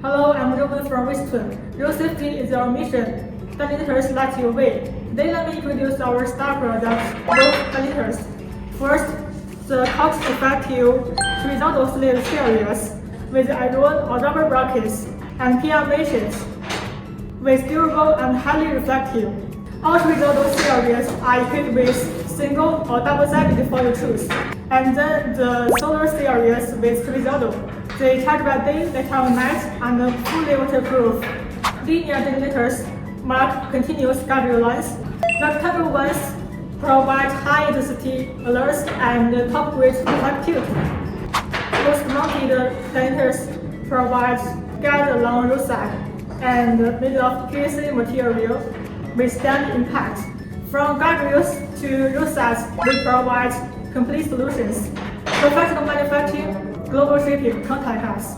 Hello, I'm Robin from Wistron. Road safety is our mission. Delineators light your way. Then let me introduce our star products, both delineators. First, the cost-effective horizontal sleeve series with iron or rubber brackets and PR meshes with durable and highly reflective. All horizontal series are equipped with single or double-sided for your choose. And then the solar series with horizontal. They charge by day, they turn night, and fully waterproof. Linear delineators mark continuous guardrail lines. Rectangular ones provide high-intensity alerts and top-grade reflectivity. Post-mounted delineators provide guide along roadside and made of PVC material withstand impact. From guardrails to roadsides, we provide complete solutions. Professional manufacturing, global shipping, contact us.